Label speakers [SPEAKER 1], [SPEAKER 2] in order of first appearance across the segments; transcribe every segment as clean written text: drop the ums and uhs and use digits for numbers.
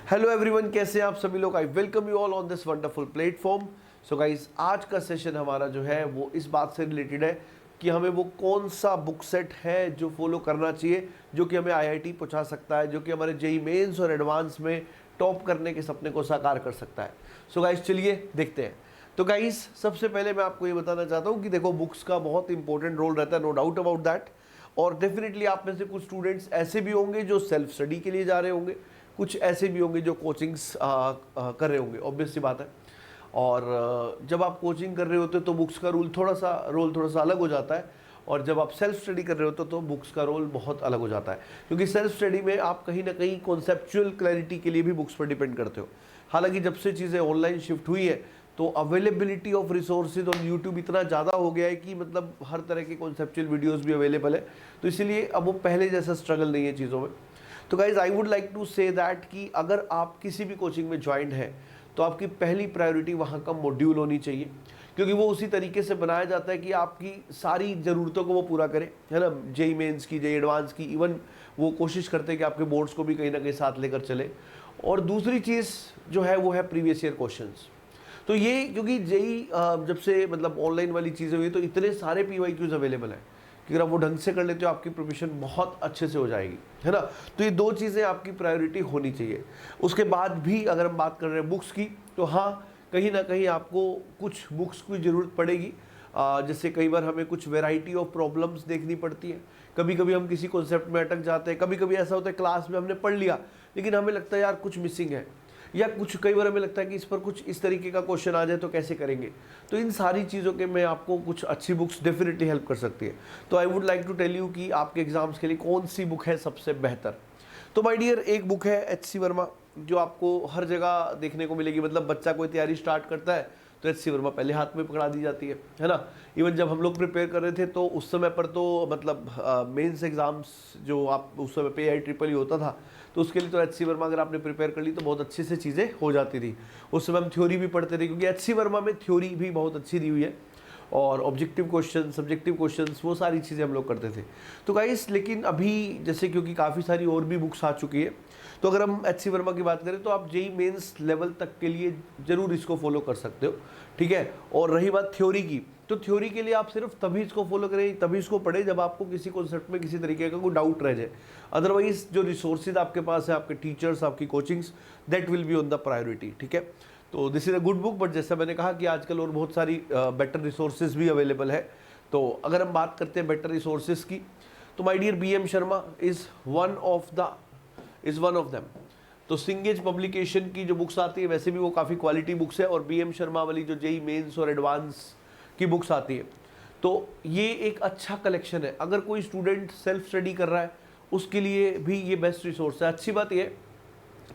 [SPEAKER 1] Hello everyone, कैसे हैं आप सभी लोग। I welcome you all on this wonderful platform. So guys, आज का सेशन हमारा जो है वो इस बात से रिलेटेड है कि हमें वो कौन सा बुक सेट है जो फॉलो करना चाहिए, जो कि हमें आईआईटी पहुंचा सकता है, जो कि हमारे जेई मेंस और एडवांस में टॉप करने के सपने को साकार कर सकता है। सो गाइस, चलिए देखते हैं। तो गाइस, सबसे पहले मैं आपको ये बताना चाहता हूँ कि देखो, बुक्स का बहुत इंपॉर्टेंट रोल रहता है, नो डाउट अबाउट दैट। और डेफिनेटली आप में से कुछ स्टूडेंट्स ऐसे भी होंगे जो सेल्फ स्टडी के लिए जा रहे होंगे, कुछ ऐसे भी होंगे जो कोचिंग्स कर रहे होंगे, ऑब्वियस सी बात है। और जब आप कोचिंग कर रहे होते हो तो बुक्स का रोल थोड़ा सा अलग हो जाता है, और जब आप सेल्फ स्टडी कर रहे होते हो तो बुक्स का रोल बहुत अलग हो जाता है, क्योंकि सेल्फ स्टडी में आप कहीं ना कहीं कॉन्सेप्चुअल क्लैरिटी के लिए भी बुक्स पर डिपेंड करते हो। हालांकि जब से चीज़ें ऑनलाइन शिफ्ट हुई है तो availability of resources on YouTube इतना ज़्यादा हो गया है कि मतलब हर तरह के कॉन्सेप्चुअल वीडियोस भी अवेलेबल है, तो इसलिए अब वो पहले जैसा स्ट्रगल नहीं है चीज़ों में। तो guys, I would like to say that कि अगर आप किसी भी कोचिंग में ज्वाइंट हैं तो आपकी पहली प्रायोरिटी वहाँ का मॉड्यूल होनी चाहिए, क्योंकि वो उसी तरीके से बनाया जाता है कि आपकी सारी ज़रूरतों को वो पूरा करे, है ना। जेई मेंस की, जेई एडवांस की, इवन वो कोशिश करते हैं कि आपके बोर्ड्स को भी कहीं ना कहीं साथ लेकर चले। और दूसरी चीज़ जो है वो है प्रीवियस ईयर क्वेश्चंस। तो ये क्योंकि जेई जब से मतलब ऑनलाइन वाली चीज़ें हुई तो इतने सारे पीवाईक्यूज अवेलेबल हैं कि अगर आप वो ढंग से कर लेते हो आपकी प्रिपरेशन बहुत अच्छे से हो जाएगी, है ना। तो ये दो चीज़ें आपकी प्रायोरिटी होनी चाहिए। उसके बाद भी अगर हम बात कर रहे हैं बुक्स की, तो हाँ, कहीं ना कहीं आपको कुछ बुक्स की ज़रूरत पड़ेगी। जैसे कई बार हमें कुछ वैरायटी ऑफ प्रॉब्लम्स देखनी पड़ती है, कभी कभी हम किसी कॉन्सेप्ट में अटक जाते हैं, कभी कभी ऐसा होता है क्लास में हमने पढ़ लिया लेकिन हमें लगता है यार कुछ मिसिंग है, या कुछ कई बार हमें लगता है कि इस पर कुछ इस तरीके का क्वेश्चन आ जाए तो कैसे करेंगे। तो इन सारी चीज़ों के में आपको कुछ अच्छी बुक्स डेफिनेटली हेल्प कर सकती है। तो I would like to tell you कि आपके एग्जाम्स के लिए कौन सी बुक है सबसे बेहतर। तो माय डियर, एक बुक है एच.सी. वर्मा, जो आपको हर जगह देखने को मिलेगी। मतलब बच्चा कोई तैयारी स्टार्ट करता है तो एच.सी. वर्मा पहले हाथ में पकड़ा दी जाती है ना। इवन जब हम लोग प्रिपेयर कर रहे थे तो उस समय पर तो मतलब मेंस एग्जाम्स जो आप उस समय पे आई होता था, तो उसके लिए तो एच.सी. वर्मा अगर आपने प्रिपेयर कर ली तो बहुत अच्छे से चीज़ें हो जाती थी। उस समय हम थ्योरी भी पढ़ते थे, क्योंकि एच.सी. वर्मा में थ्योरी भी बहुत अच्छी दी हुई है, और ऑब्जेक्टिव क्वेश्चन, सब्जेक्टिव क्वेश्चंस, वो सारी चीज़ें हम लोग करते थे। तो गाइस, लेकिन अभी जैसे क्योंकि काफ़ी सारी और भी बुक्स आ चुकी है, तो अगर हम एच.सी. वर्मा की बात करें तो आप जेई मेंस लेवल तक के लिए ज़रूर इसको फॉलो कर सकते हो, ठीक है। और रही बात थ्योरी की, तो थ्योरी के लिए आप सिर्फ तभी इसको फॉलो करें, तभी इसको पढ़ें जब आपको किसी कॉन्सेप्ट में किसी तरीके का कोई डाउट रह जाए। अदरवाइज जो रिसोर्सेज आपके पास है, आपके टीचर्स, आपकी coachings, that will be on the priority, ठीक है। तो this is a good book, but जैसा मैंने कहा कि आजकल और बहुत सारी बेटर रिसोर्सेज भी अवेलेबल है। तो अगर हम बात करते हैं बेटर रिसोर्सेज की, तो my dear B M. Sharma is one of them. तो सिंगेज पब्लिकेशन की जो बुक्स आती है, वैसे भी वो काफ़ी क्वालिटी बुक्स है, और बी.एम. शर्मा वाली जो जेई मेंस और एडवांस की बुक्स आती है, तो ये एक अच्छा कलेक्शन है। अगर कोई स्टूडेंट सेल्फ स्टडी कर रहा है उसके लिए भी ये बेस्ट रिसोर्स है। अच्छी बात ये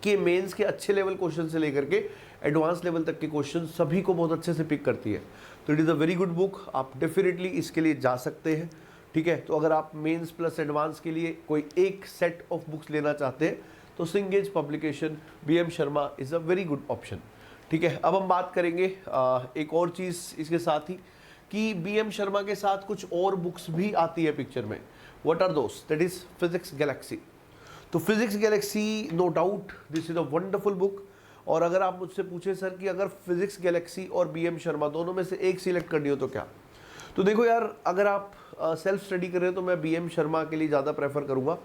[SPEAKER 1] कि मेंस के अच्छे लेवल क्वेश्चन से लेकर के एडवांस लेवल तक के क्वेश्चन सभी को बहुत अच्छे से पिक करती है। तो it is a very good book, आप डेफिनेटली इसके लिए जा सकते हैं, ठीक है। तो अगर आप मेंस प्लस एडवांस के लिए कोई एक सेट ऑफ बुक्स लेना चाहते हैं तो सिंगेज publication BM. Sharma is a very good option, ठीक है। अब हम बात करेंगे एक और चीज़ इसके साथ ही, कि बी.एम. शर्मा के साथ कुछ और बुक्स भी आती है पिक्चर में। व्हाट आर दोस्त? That is physics galaxy. तो physics galaxy, no doubt this is a wonderful book. और अगर आप मुझसे पूछे सर कि अगर फिजिक्स गैलेक्सी और बी.एम. शर्मा दोनों में से एक सिलेक्ट करनी हो तो क्या, तो देखो यार, अगर आप सेल्फ स्टडी कर रहे हो तो मैं बी.एम. शर्मा के लिए ज़्यादा प्रेफर करूँगा,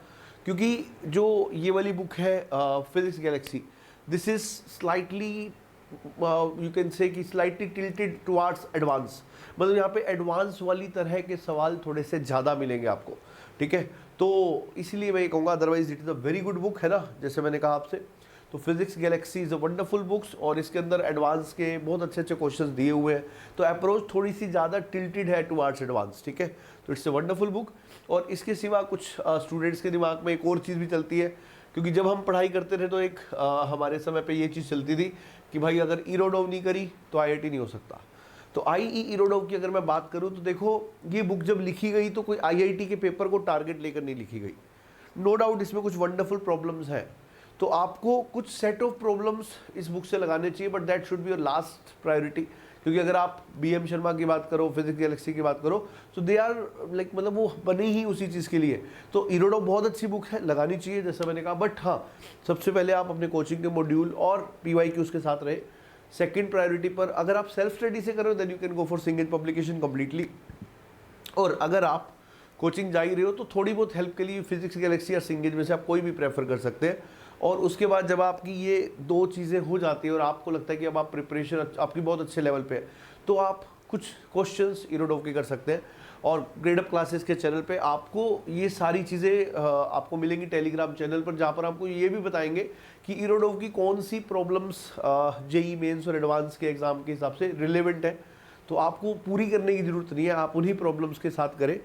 [SPEAKER 1] क्योंकि जो ये वाली बुक है physics Galaxy, this is slightly you can say कि स्लाइटली टिल्टेड टुवार्ड्स एडवांस। मतलब यहाँ पे एडवांस वाली तरह के सवाल थोड़े से ज़्यादा मिलेंगे आपको, ठीक है। तो इसलिए मैं ये कहूँगा, otherwise it is a very good book, है ना, जैसे मैंने कहा आपसे। तो physics Galaxy is a wonderful books, और इसके अंदर एडवांस के बहुत अच्छे अच्छे क्वेश्चंस दिए हुए हैं, तो अप्रोच थोड़ी सी ज़्यादा टिल्टेड है टुवार्ड्स एडवांस, ठीक है। तो इट्स अ वंडरफुल बुक। और इसके सिवा कुछ स्टूडेंट्स के दिमाग में एक और चीज़ भी चलती है, क्योंकि जब हम पढ़ाई करते थे तो एक हमारे समय पे ये चीज़ चलती थी कि भाई अगर इरोडोव नहीं करी तो आईआईटी नहीं हो सकता। तो आईई इरोडोव की अगर मैं बात करूं तो देखो, ये बुक जब लिखी गई तो कोई आईआईटी के पेपर को टारगेट लेकर नहीं लिखी गई। नो डाउट इसमें कुछ वंडरफुल प्रॉब्लम्स हैं, तो आपको कुछ सेट ऑफ प्रॉब्लम्स इस बुक से लगाने चाहिए, but that should be your last priority, क्योंकि अगर आप BM शर्मा की बात करो, फिजिक्स गैलेक्सी की बात करो, तो दे आर लाइक मतलब वो बनी ही उसी चीज़ के लिए। तो इरोडो बहुत अच्छी बुक है, लगानी चाहिए जैसा मैंने कहा। बट हाँ, सबसे पहले आप अपने कोचिंग के मॉड्यूल और PYQs के साथ रहे। सेकंड प्रायोरिटी पर अगर आप सेल्फ स्टडी से कर रहे हो then you can go for single publication completely. और अगर आप कोचिंग जा ही रहे हो तो थोड़ी बहुत हेल्प के लिए फिजिक्स गैलेक्सी या सिंगेज में से आप कोई भी प्रेफर कर सकते हैं। और उसके बाद जब आपकी ये दो चीज़ें हो जाती है और आपको लगता है कि अब आप प्रिपरेशन आपकी बहुत अच्छे लेवल पे है, तो आप कुछ क्वेश्चंस इरोडोव के कर सकते हैं। और ग्रेड अप क्लासेस के चैनल पे आपको ये सारी चीज़ें आपको मिलेंगी टेलीग्राम चैनल पर, जहाँ पर आपको ये भी बताएंगे कि इरोडोव की कौन सी प्रॉब्लम्स JEE मेंस और एडवांस के एग्ज़ाम के हिसाब से रिलेवेंट है। तो आपको पूरी करने की ज़रूरत नहीं है, आप उन्हीं प्रॉब्लम्स के साथ करें।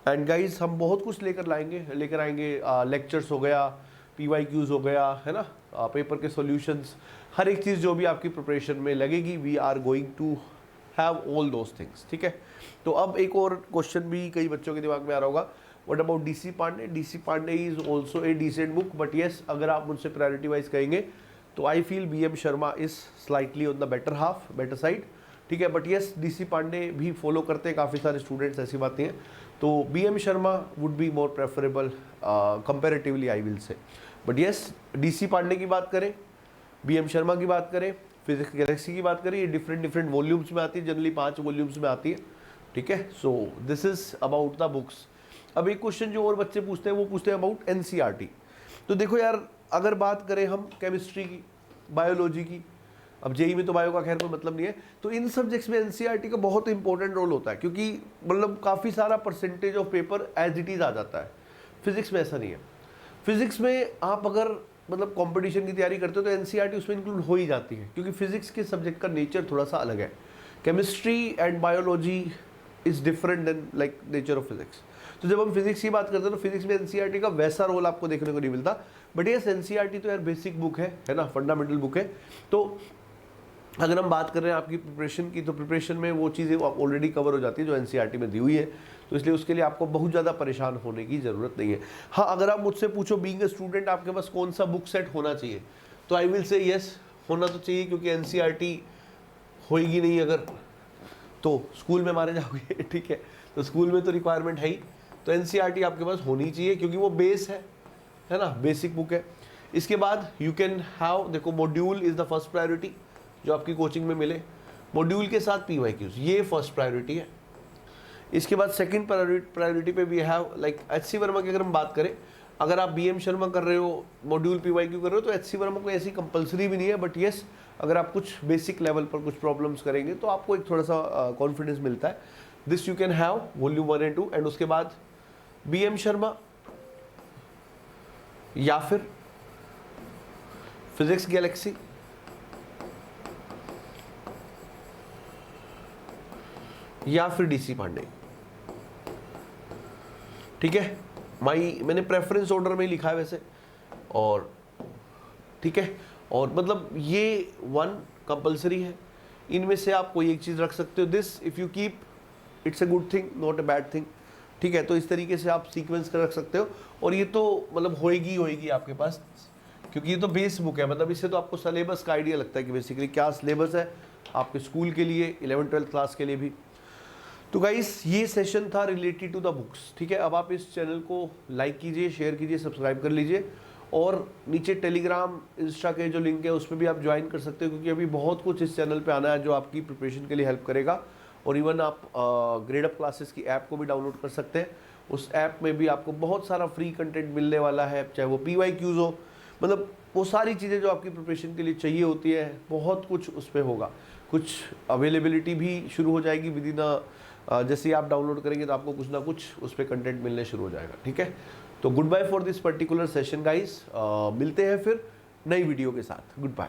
[SPEAKER 1] एंड गाइज हम बहुत कुछ लेकर आएंगे, लेक्चर्स हो गया, PYQs हो गया, है ना, पेपर के सॉल्यूशंस, हर एक चीज़ जो भी आपकी प्रिपरेशन में लगेगी, we are going to have all those things, ठीक है। तो अब एक और क्वेश्चन भी कई बच्चों के दिमाग में आ रहा होगा, what about DC Pandey? DC Pandey is also a decent book, but yes अगर आप मुझसे प्रायोरिटी वाइज कहेंगे तो I feel BM Sharma is slightly on the better side, ठीक है। बट येस DC पांडे भी फॉलो करते हैं काफ़ी सारे स्टूडेंट्स, ऐसी बातें हैं। तो BM Sharma would be more preferable comparatively I will say. But yes DC Pandey की बात करें, BM शर्मा की बात करें, फिजिक्स गैलेक्सी की बात करें, ये डिफरेंट वॉल्यूम्स में आती है, जनरली 5 वॉल्यूम्स में आती है, ठीक है। So this is about the books. अब एक क्वेश्चन जो और बच्चे पूछते हैं वो पूछते हैं अबाउट NCERT। तो देखो यार, अगर बात करें हम केमिस्ट्री की, बायोलॉजी की, अब JEE में तो बायो का खैर कोई मतलब नहीं है, तो इन सब्जेक्ट्स में NCERT का बहुत इंपॉर्टेंट रोल होता है, क्योंकि मतलब काफ़ी सारा percentage of paper as it is आ जाता है। फिजिक्स में ऐसा नहीं है। फिजिक्स में आप अगर मतलब कंपटीशन की तैयारी करते हो तो NCERT उसमें इंक्लूड हो ही जाती है, क्योंकि फिजिक्स के सब्जेक्ट का नेचर थोड़ा सा अलग है। Chemistry and biology is different than like nature of physics. तो जब हम फिजिक्स की बात करते हैं तो फिजिक्स में NCERT का वैसा रोल आपको देखने को नहीं मिलता। बट ये NCERT तो यार बेसिक बुक है ना, फंडामेंटल बुक है। तो अगर हम बात कर रहे हैं आपकी प्रिपरेशन की, तो प्रिपरेशन में वो चीज़ें ऑलरेडी कवर हो जाती है जो NCERT में दी हुई है, तो इसलिए उसके लिए आपको बहुत ज़्यादा परेशान होने की ज़रूरत नहीं है। हाँ, अगर आप मुझसे पूछो बीइंग अ स्टूडेंट आपके पास कौन सा बुक सेट होना चाहिए, तो आई विल से यस, होना तो चाहिए, क्योंकि NCERT होएगी नहीं अगर तो स्कूल में मारे जाओगे, ठीक है। तो स्कूल में तो रिक्वायरमेंट है ही, तो NCERT आपके पास होनी चाहिए, क्योंकि वो बेस है ना, बेसिक बुक है। इसके बाद यू कैन हैव, देखो module is the first priority जो आपकी कोचिंग में मिले, मॉड्यूल के साथ PYQs, ये फर्स्ट प्रायोरिटी है। इसके बाद सेकंड प्रायोरिटी पे we have like HC Verma की अगर हम बात करें, अगर आप BM शर्मा कर रहे हो, मॉड्यूल PYQ कर रहे हो, तो HC वर्मा कोई ऐसी कंपलसरी भी नहीं है। बट येस, अगर आप कुछ बेसिक लेवल पर कुछ प्रॉब्लम्स करेंगे तो आपको एक थोड़ा सा कॉन्फिडेंस मिलता है। This you can have volume 1 and 2। And उसके बाद BM शर्मा या फिर फिजिक्स गैलेक्सी या फिर DC पांडे, ठीक है। मैंने प्रेफरेंस ऑर्डर में ही लिखा है वैसे, और ठीक है। और मतलब ये 1 कंपलसरी है, इनमें से आप कोई एक चीज़ रख सकते हो। This if you keep it's a good thing, not a bad thing, ठीक है। तो इस तरीके से आप सीक्वेंस कर रख सकते हो, और ये तो मतलब होएगी आपके पास, क्योंकि ये तो बेस बुक है। मतलब इससे तो आपको सिलेबस का आइडिया लगता है कि बेसिकली क्या सिलेबस है आपके स्कूल के लिए, 11th-12th क्लास के लिए भी। तो गाइस, ये सेशन था रिलेटेड टू द बुक्स, ठीक है। अब आप इस चैनल को लाइक कीजिए, शेयर कीजिए, सब्सक्राइब कर लीजिए, और नीचे टेलीग्राम, इंस्टा के जो लिंक है उसमें भी आप ज्वाइन कर सकते हो, क्योंकि अभी बहुत कुछ इस चैनल पे आना है जो आपकी प्रिपरेशन के लिए हेल्प करेगा। और इवन आप ग्रेड अप क्लासेस की ऐप को भी डाउनलोड कर सकते हैं। उस ऐप में भी आपको बहुत सारा फ्री कंटेंट मिलने वाला है, चाहे वो PYQs हो, मतलब वो सारी चीज़ें जो आपकी प्रिपरेशन के लिए चाहिए होती है, बहुत कुछ उस पर होगा। कुछ अवेलेबिलिटी भी शुरू हो जाएगी विद इन जैसे ही आप डाउनलोड करेंगे तो आपको कुछ ना कुछ उस पर कंटेंट मिलने शुरू हो जाएगा, ठीक है। तो goodbye for this particular session guys, मिलते हैं फिर नई वीडियो के साथ। Good bye.